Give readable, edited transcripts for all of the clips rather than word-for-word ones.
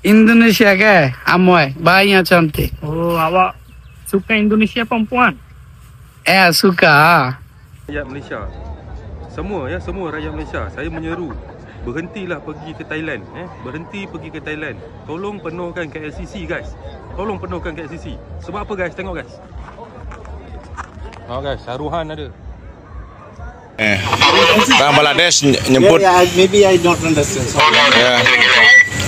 Indonesia ke? Amoy, banyak cantik. Oh, awak suka Indonesia perempuan? Suka. Rakyat Malaysia, semua rakyat Malaysia, saya menyeru berhentilah pergi ke Thailand, berhenti pergi ke Thailand. Tolong penuhkan KLCC guys. Tolong penuhkan KLCC. Sebab apa guys? Tengok guys. Guys, Saruhan ada. Orang Bangladesh nyemput. Maybe I don't understand. Ya.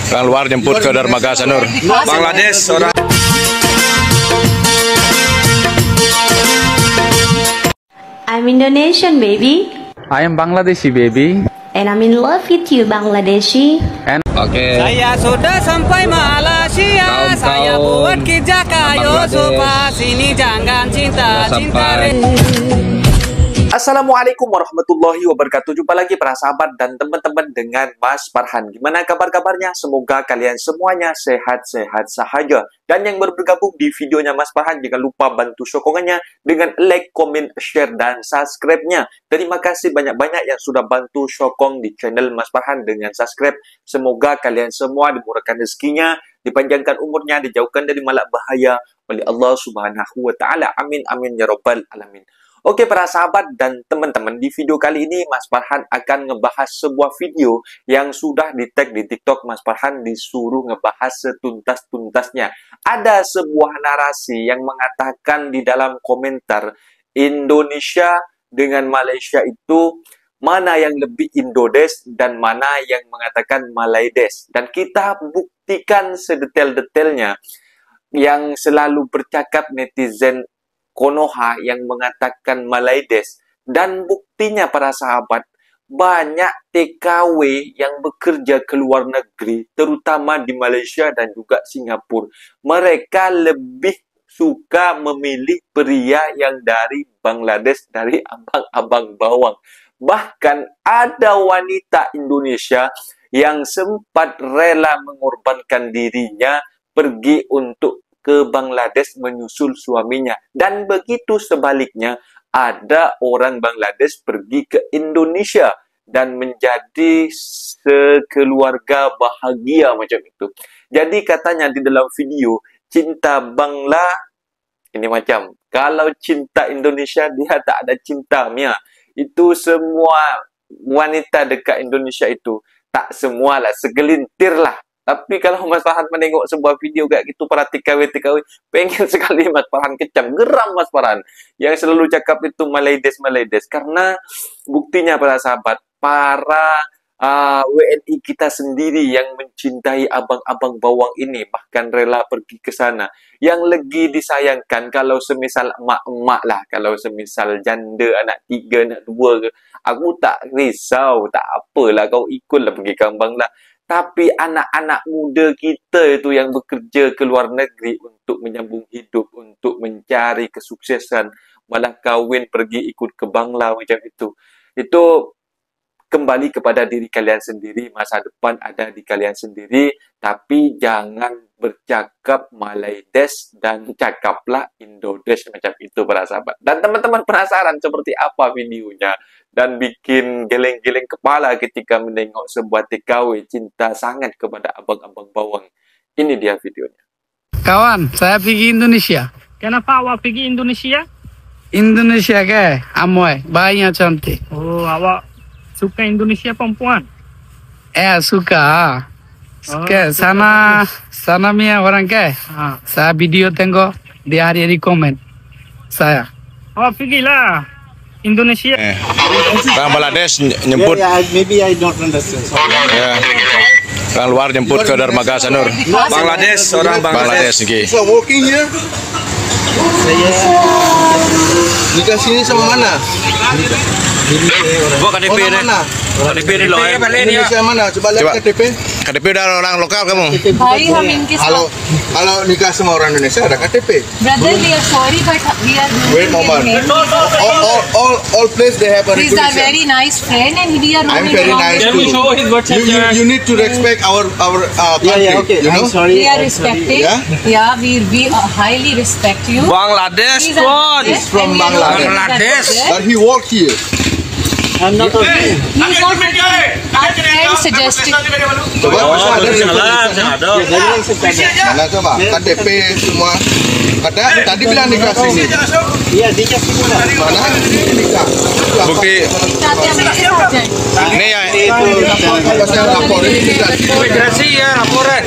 Orang luar jemput ke dermaga Sanur. Bangladesh orang. I'm Indonesian, baby. I am Bangladeshi, baby. And I'm in love with you, Bangladeshi. Okay. Saya sudah sampai Malaysia. Saya buat kerja kayu supaya sini jangan cinta-cinta. Assalamualaikum warahmatullahi wabarakatuh. Jumpa lagi para sahabat dan teman-teman dengan Mas Farhan. Gimana kabar-kabarnya? Semoga kalian semuanya sehat-sehat sahaja. Dan yang baru bergabung di videonya Mas Farhan, jangan lupa bantu sokongannya dengan like, komen, share, dan subscribe-nya. Terima kasih banyak-banyak yang sudah bantu sokong di channel Mas Farhan dengan subscribe. Semoga kalian semua dimurahkan rezekinya, dipanjangkan umurnya, dijauhkan dari malak bahaya oleh Allah Subhanahu wa Ta'ala. Amin, amin, ya Rabbal Alamin. Oke para sahabat dan teman-teman, di video kali ini Mas Farhan akan ngebahas sebuah video yang sudah di-tag di TikTok. Mas Farhan disuruh ngebahas setuntas-tuntasnya. Ada sebuah narasi yang mengatakan di dalam komentar, Indonesia dengan Malaysia itu mana yang lebih Indodes dan mana yang mengatakan Malaydes. Dan kita buktikan sedetail-detailnya yang selalu bercakap netizen Konoha yang mengatakan Malaydes. Dan buktinya para sahabat, banyak TKW yang bekerja ke luar negeri, terutama di Malaysia dan juga Singapura. Mereka lebih suka memilih pria yang dari Bangladesh, dari abang-abang bawang. Bahkan ada wanita Indonesia yang sempat rela mengorbankan dirinya pergi untuk ke Bangladesh menyusul suaminya. Dan begitu sebaliknya, ada orang Bangladesh pergi ke Indonesia dan menjadi sekeluarga bahagia macam itu. Jadi katanya di dalam video, cinta Bangla ini macam, kalau cinta Indonesia dia tak ada cinta Mia. Itu semua wanita dekat Indonesia itu, tak semualah, segelintir lah. Tapi kalau Mas Farhan menengok sebuah video kayak gitu, para TKW, pengen sekali Mas Farhan kecam. Geram Mas Farhan yang selalu cakap itu Malaydes. Karena buktinya para sahabat, para WNI kita sendiri yang mencintai abang-abang bawang ini, bahkan rela pergi ke sana. Yang lagi disayangkan, kalau semisal emak-emak lah, kalau semisal janda, anak 3, anak 2 ke, aku tak risau, tak apalah, kau ikutlah pergi ke Bangla. Tapi anak-anak muda kita itu yang bekerja ke luar negeri untuk menyambung hidup, untuk mencari kesuksesan, malah kahwin pergi ikut ke Bangla macam itu. Itu kembali kepada diri kalian sendiri, masa depan ada di kalian sendiri, tapi jangan bercakap Malaydes dan cakaplah Indodes macam itu para sahabat. Dan teman-teman penasaran seperti apa videonya dan bikin geleng-geleng kepala ketika menengok sebuah TKW cinta sangat kepada abang-abang bawang. Ini dia videonya. Kawan, saya pergi Indonesia. Kenapa awak pergi Indonesia? Indonesia ke? Amoy, banyak cantik. Oh, awak suka Indonesia perempuan? Suka. Ke sana Mia orang ke? Saya video tengok, dia hari-hari komen saya. Awak pergilah Indonesia. Orang Bangladesh nyemput. Maybe I don't understand. Ya. Orang luar jemput ke dermaga Sanur. Bangladesh orang Bangladesh. Okay. So working here? Nikah sini sama mana? Buat KTP ni. KTP ni loh. Indonesia mana? Coba lihat KTP. KTP dah orang lokal kamu. Kalau nikah sama orang Indonesia ada KTP. Brother, we are sorry, but we are Wait moment. All place they have a He's a regulation. very nice friend and we are I'm only very around nice the- too. You need to respect our country. Okay. You know? We are respecting. Yeah? Yeah, we highly respect you. Bangladesh He's a one. Bangladesh from and we are Bangladesh. only Bangladesh. Bangladesh. But he worked here. We got our friend suggested. Coba mana coba KTP semua. Tadi bilang dikasih ini. Iya, dikasih pula. Mana? Nikah. Bukti ini ya Apa saya lapor ini imigrasi ya laporan.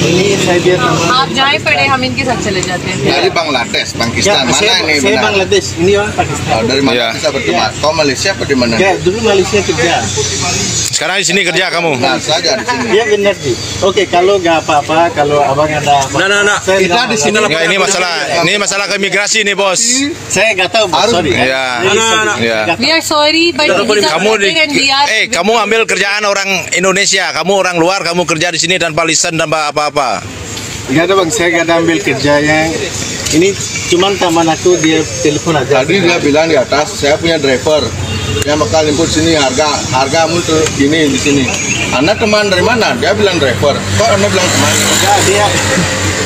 Ini saya biar आप जाए पड़े हम इनके साथ चले जाते हैं. dari Bangladesh, Pakistan. Mana ini saya benar? Bangladesh, ini orang Pakistan. Oh, dari mana Iya. bisa berteman? Kau Malaysia apa di mana? Ya, dulu Malaysia kerja. Sekarang di sini kerja kamu. Nah, saja di sini. Iya benar sih. Oke, kalau nggak apa-apa, kalau abang ada apa? Nah. Kita di sini. Enggak, ini masalah ke imigrasi nih, Bos. Saya nggak tahu, Bos. Sorry. Iya. Iya. We are sorry, but Kamu kamu ambil kerjaan orang Indonesia, kamu orang luar, kamu kerja di sini tanpa lisan dan apa-apa. Nggak ada bang, saya nggak ada ambil kerja yang ini cuman teman aku dia telepon aja. Tadi dia bilang di atas, saya punya driver. Dia bakal input sini hargamu tuh gini di sini. Anda teman dari mana? Dia bilang driver. Kok Anda bilang teman? Enggak, dia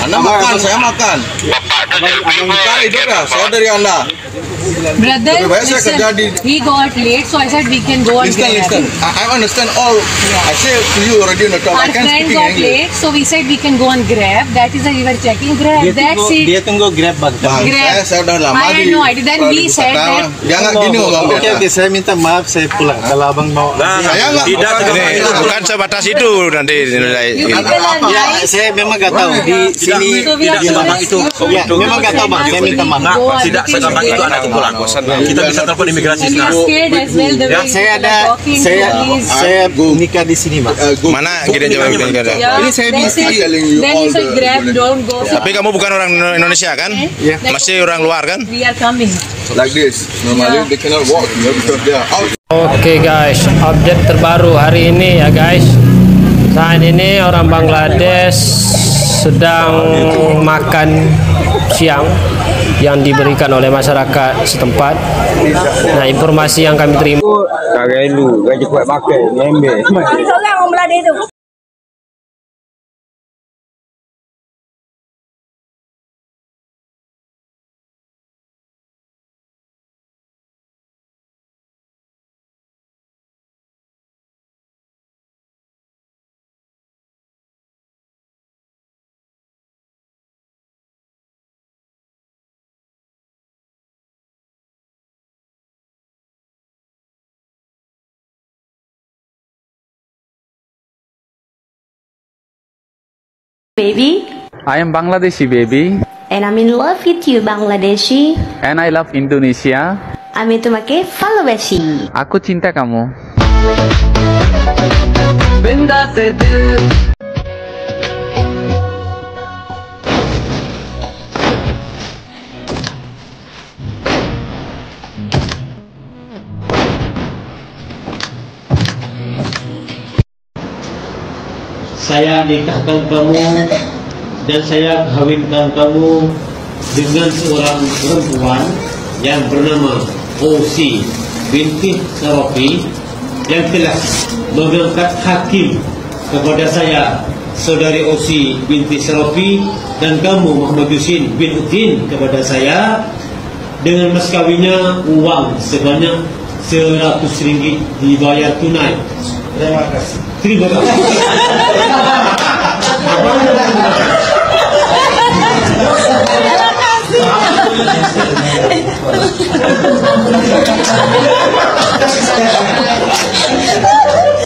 Anda makan, saya makan. Kita hidup ya, saya dari Anda. brother, Tapi saya kerja di. he got late, so I said we can go and Listen. I understand all. I say to you already on the top. Our I can't friend speak got English. late, so we said we can go on Grab. That is why we were checking Grab. That's it. dia tunggu Grab bang. Bang, Grab. saya udah lama I had no idea. Then he said that. Dia nggak gini ngomong dia. Oke, saya minta maaf, saya pulang. Kalau abang mau. Saya nggak. Ini bukan sebatas itu nanti nilai. You people are Ya, nice. saya memang nggak tahu di sini. So we are sorry. Ya, memang nggak tahu bang. Saya minta maaf. Tidak segampang itu anak pulang. Kita bisa telepon imigrasi sekarang. We are scared as well. The way Saya people are talking. saya nikah di sini bang. Mana gini coba gini. Yeah, Ini saya that's bisa it. telling you Then all he said the- Grab, don't go. Tapi kamu bukan orang Indonesia kan? Iya. Masih orang luar kan? We are coming. Like this. Normally they cannot walk, because they are out. Oke guys, update terbaru hari ini ya guys. Saat ini orang Bangladesh sedang makan siang yang diberikan oleh masyarakat setempat. Nah, informasi yang kami terima. Baby, I am Bangladeshi baby and I'm in love with you, Bangladeshi. and I love Indonesia. আমি তোমাকে ভালোবাসি। Aku cinta kamu. Saya nikahkan kamu dan saya kawinkan kamu dengan seorang perempuan yang bernama Osi binti Sarofi yang telah mengangkat hakim kepada saya, saudari Osi binti Sarofi, dan kamu Muhammad Yusin bin Udin kepada saya, dengan mas kawinnya uang sebanyak 100 ringgit dibayar tunai. Terima kasih. Terima kasih.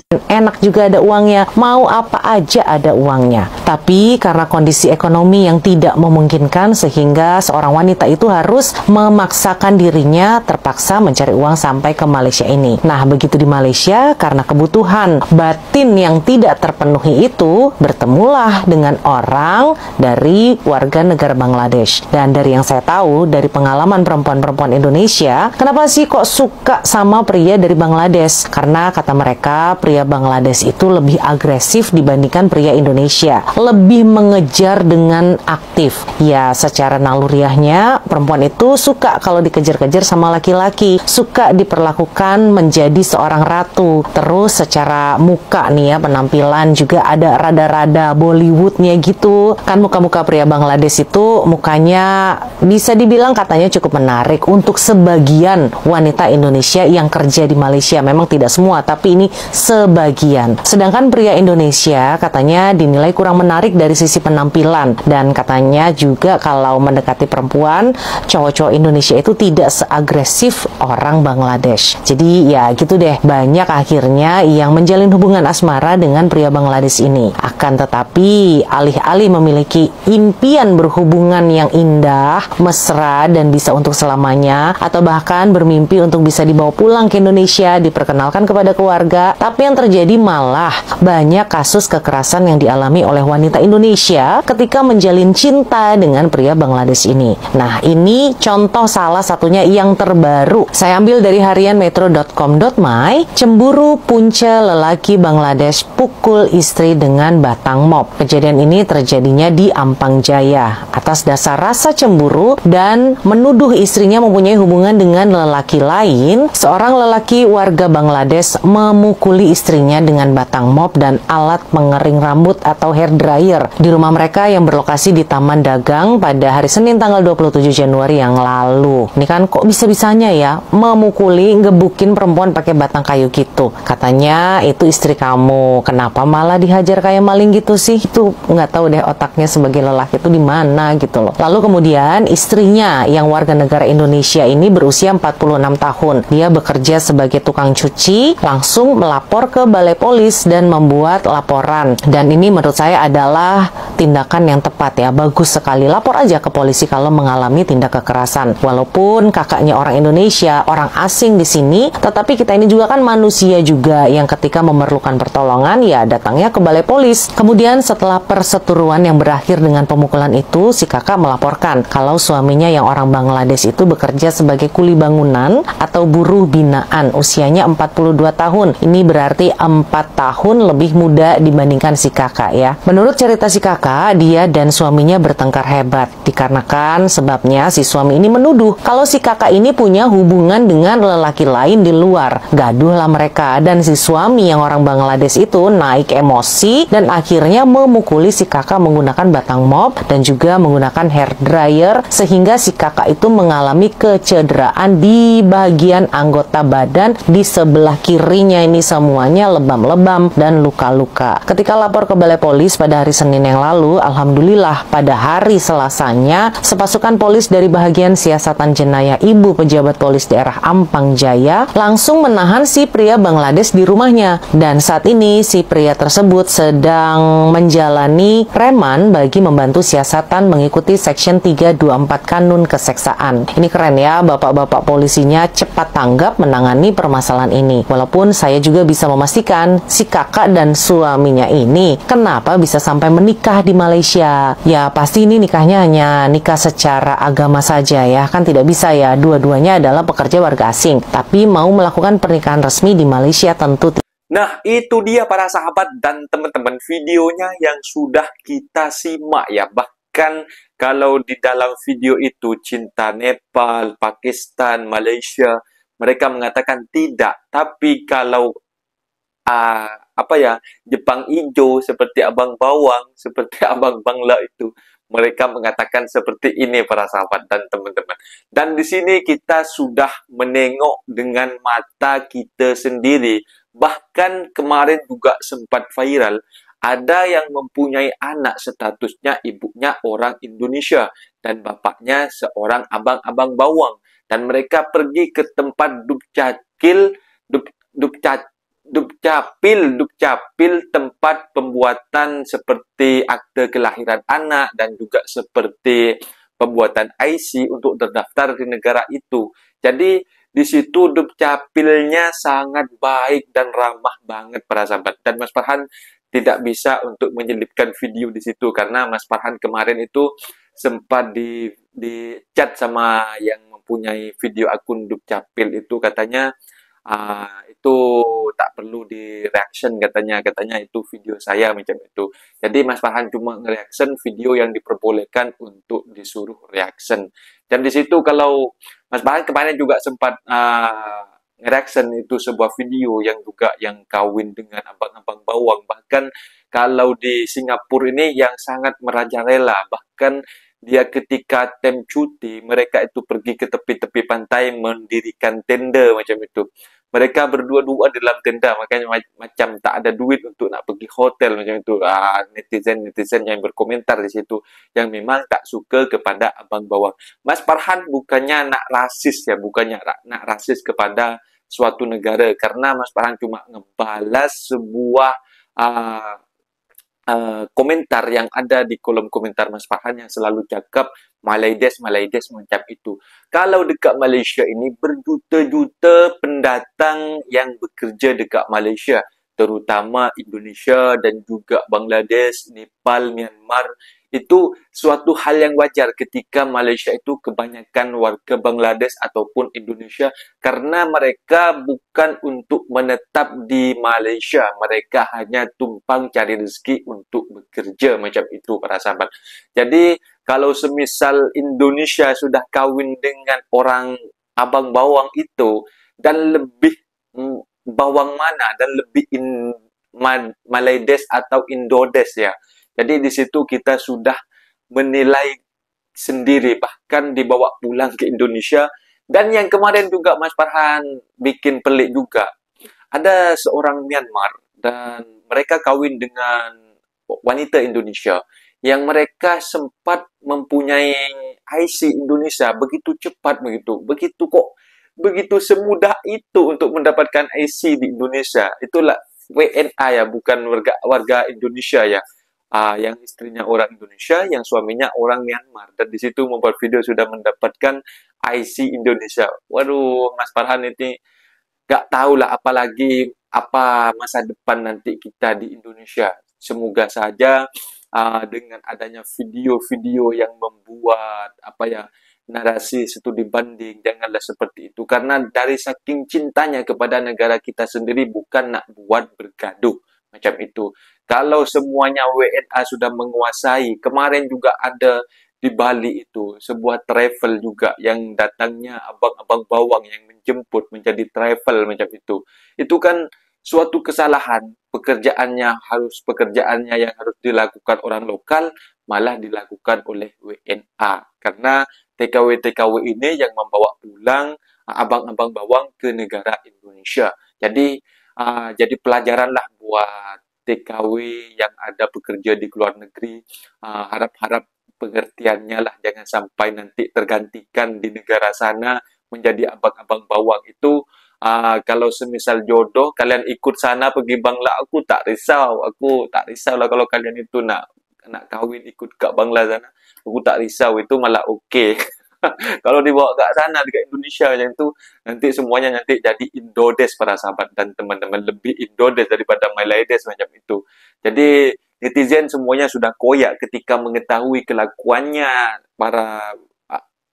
Enak juga ada uangnya, mau apa aja ada uangnya. Tapi karena kondisi ekonomi yang tidak memungkinkan, sehingga seorang wanita itu harus memaksakan dirinya terpaksa mencari uang sampai ke Malaysia ini. Nah, begitu di Malaysia, karena kebutuhan batin yang tidak terpenuhi itu, bertemulah dengan orang dari warga negara Bangladesh. Dan dari yang saya tahu, dari pengalaman perempuan-perempuan Indonesia, kenapa sih kok suka sama pria dari Bangladesh? Karena kata mereka, pria pria Bangladesh itu lebih agresif dibandingkan pria Indonesia, lebih mengejar dengan aktif. Ya, secara naluriahnya perempuan itu suka kalau dikejar-kejar sama laki-laki, suka diperlakukan menjadi seorang ratu. Terus secara muka nih ya, penampilan juga ada rada-rada Bollywoodnya gitu. Kan muka-muka pria Bangladesh itu mukanya bisa dibilang katanya cukup menarik untuk sebagian wanita Indonesia yang kerja di Malaysia. Memang tidak semua, tapi ini sebagian. Sedangkan pria Indonesia katanya dinilai kurang menarik dari sisi penampilan, dan katanya juga kalau mendekati perempuan, cowok-cowok Indonesia itu tidak seagresif orang Bangladesh. Jadi ya gitu deh, banyak akhirnya yang menjalin hubungan asmara dengan pria Bangladesh ini. Akan tetapi alih-alih memiliki impian berhubungan yang indah, mesra, dan bisa untuk selamanya, atau bahkan bermimpi untuk bisa dibawa pulang ke Indonesia, diperkenalkan kepada keluarga, tapi yang terjadi malah banyak kasus kekerasan yang dialami oleh wanita Indonesia ketika menjalin cinta dengan pria Bangladesh ini. Nah, ini contoh salah satunya yang terbaru. Saya ambil dari harian metro.com.my. Cemburu punca lelaki Bangladesh pukul istri dengan batang mop. Kejadian ini terjadinya di Ampang Jaya. Atas dasar rasa cemburu dan menuduh istrinya mempunyai hubungan dengan lelaki lain, seorang lelaki warga Bangladesh memukuli istrinya dengan batang mop dan alat pengering rambut atau hair dryer di rumah mereka yang berlokasi di Taman Dagang pada hari Senin tanggal 27 Januari yang lalu. Ini kan kok bisa-bisanya ya memukuli, ngebukin perempuan pakai batang kayu gitu. Katanya itu istri kamu, kenapa malah dihajar kayak maling gitu sih? Itu nggak tahu deh otaknya sebagai lelaki itu di mana gitu loh. Lalu kemudian istrinya yang warga negara Indonesia ini berusia 46 tahun. Dia bekerja sebagai tukang cuci, langsung melapor ke balai polis dan membuat laporan. Dan ini menurut saya adalah tindakan yang tepat ya. Bagus sekali, lapor aja ke polisi kalau mengalami tindak kekerasan. Walaupun kakaknya orang Indonesia, orang asing di sini, tetapi kita ini juga kan manusia juga yang ketika memerlukan pertolongan ya datangnya ke balai polis. Kemudian setelah perseteruan yang berakhir dengan pemukulan itu, si kakak melaporkan kalau suaminya yang orang Bangladesh itu bekerja sebagai kuli bangunan atau buruh binaan, usianya 42 tahun. Ini berarti 4 tahun lebih muda dibandingkan si kakak ya. Menurut cerita si kakak, dia dan suaminya bertengkar hebat. Dikarenakan sebabnya si suami ini menuduh kalau si kakak ini punya hubungan dengan lelaki lain di luar. Gaduhlah mereka dan si suami yang orang Bangladesh itu naik emosi dan akhirnya memukuli si kakak menggunakan batang mop dan juga menggunakan hair dryer sehingga si kakak itu mengalami kecederaan di bagian anggota badan di sebelah kirinya. Ini semuanya lebam-lebam dan luka-luka. Ketika lapor ke balai polis pada hari Senin yang lalu, alhamdulillah pada hari Selasanya sepasukan polis dari bagian siasatan jenayah Ibu Pejabat Polis Daerah Ampang Jaya langsung menahan si pria Bangladesh di rumahnya. Dan saat ini si pria tersebut sedang menjalani reman bagi membantu siasatan mengikuti Section 324 Kanun Keseksaan. Ini keren ya, bapak-bapak polisinya cepat tanggap menangani permasalahan ini. Walaupun saya juga bisa memastikan si kakak dan suaminya ini kenapa bisa sampai menikah di Malaysia. Ya pasti ini nikahnya hanya nikah secara agama saja ya, kan tidak bisa ya, dua-duanya adalah pekerja warga asing, tapi mau melakukan pernikahan resmi di Malaysia tentu. Nah, itu dia para sahabat dan teman-teman videonya yang sudah kita simak ya. Bahkan kalau di dalam video itu cinta Nepal, Pakistan, Malaysia, mereka mengatakan tidak. Tapi kalau Jepang hijau seperti abang bawang, seperti abang bangla itu, mereka mengatakan seperti ini para sahabat dan teman-teman. Dan di sini kita sudah menengok dengan mata kita sendiri. Bahkan kemarin juga sempat viral, ada yang mempunyai anak statusnya ibunya orang Indonesia dan bapaknya seorang abang-abang bawang. Dan mereka pergi ke tempat dukcapil tempat pembuatan seperti akte kelahiran anak dan juga seperti pembuatan IC untuk terdaftar di negara itu. Jadi di situ dukcapilnya sangat baik dan ramah banget para sahabat. Dan Mas Farhan tidak bisa untuk menyelipkan video di situ karena Mas Farhan kemarin itu sempat di chat sama yang mempunyai video akun dukcapil itu, katanya itu tak perlu di reaction katanya itu video saya macam itu. Jadi Mas Farhan cuma nge-reaction video yang diperbolehkan untuk disuruh reaction. Dan di situ kalau Mas Farhan kemarin juga sempat nge-reaction itu sebuah video yang juga yang kawin dengan abang-abang bawang. Bahkan kalau di Singapura ini yang sangat merajalela, bahkan dia ketika tem cuti, mereka itu pergi ke tepi-tepi pantai mendirikan tenda macam itu. Mereka berdua-dua di dalam tenda, makanya macam tak ada duit untuk nak pergi hotel macam itu. Netizen yang berkomentar di situ yang memang tak suka kepada abang bawang. Mas Farhan bukannya nak rasis ya, bukannya nak rasis kepada suatu negara, karena Mas Farhan cuma ngebalas sebuah komentar yang ada di kolom komentar Mas Farhan yang selalu cakap Malaides macam itu. Kalau dekat Malaysia ini berjuta-juta pendatang yang bekerja dekat Malaysia, terutama Indonesia dan juga Bangladesh, Nepal, Myanmar. Itu suatu hal yang wajar ketika Malaysia itu kebanyakan warga Bangladesh ataupun Indonesia, karena mereka bukan untuk menetap di Malaysia, mereka hanya tumpang cari rezeki untuk bekerja macam itu para sahabat. Jadi kalau semisal Indonesia sudah kawin dengan orang abang bawang itu, dan lebih bawang mana, dan lebih Malaides atau Indodes ya. Jadi di situ kita sudah menilai sendiri, bahkan dibawa pulang ke Indonesia. Dan yang kemarin juga Mas Farhan bikin pelik juga. Ada seorang Myanmar dan mereka kawin dengan wanita Indonesia yang mereka sempat mempunyai IC Indonesia begitu cepat begitu semudah itu untuk mendapatkan IC di Indonesia. Itulah WNA ya, bukan warga Indonesia ya. Yang istrinya orang Indonesia, yang suaminya orang Myanmar, dan di situ membuat video sudah mendapatkan IC Indonesia. Waduh, Mas Farhan ini gak tahulah apalagi apa masa depan nanti kita di Indonesia. Semoga saja dengan adanya video-video yang membuat narasi studi banding, janganlah seperti itu, karena dari saking cintanya kepada negara kita sendiri, bukan nak buat bergaduh macam itu. Kalau semuanya WNA sudah menguasai, kemarin juga ada di Bali itu sebuah travel juga yang datangnya abang-abang bawang yang menjemput menjadi travel macam itu. Itu kan suatu kesalahan. Pekerjaannya yang harus dilakukan orang lokal malah dilakukan oleh WNA, karena TKW ini yang membawa pulang abang-abang bawang ke negara Indonesia. Jadi pelajaranlah buat TKW yang ada bekerja di luar negeri. Harap-harap pengertiannya lah, jangan sampai nanti tergantikan di negara sana menjadi abang-abang bawang itu. Kalau semisal jodoh kalian ikut sana pergi Bangla, aku tak risau lah kalau kalian itu nak kawin ikut kat Bangla sana, aku tak risau, itu malah okey. Kalau dibawa ke sana dekat Indonesia macam itu, nanti semuanya nanti jadi Indodes para sahabat dan teman-teman, lebih Indodes daripada Malaides macam itu. Jadi netizen semuanya sudah koyak ketika mengetahui kelakuannya para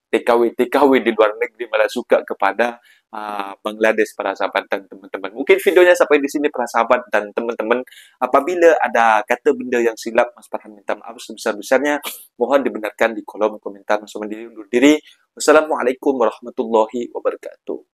TKW di luar negeri malah suka kepada Bangladesh para sahabat dan teman-teman. Mungkin videonya sampai di sini para sahabat dan teman-teman. Apabila ada kata benda yang silap, Mas Farhan minta maaf sebesar-besarnya. Mohon dibenarkan di kolom komentar. Mas Farhan undur diri. Wassalamualaikum warahmatullahi wabarakatuh.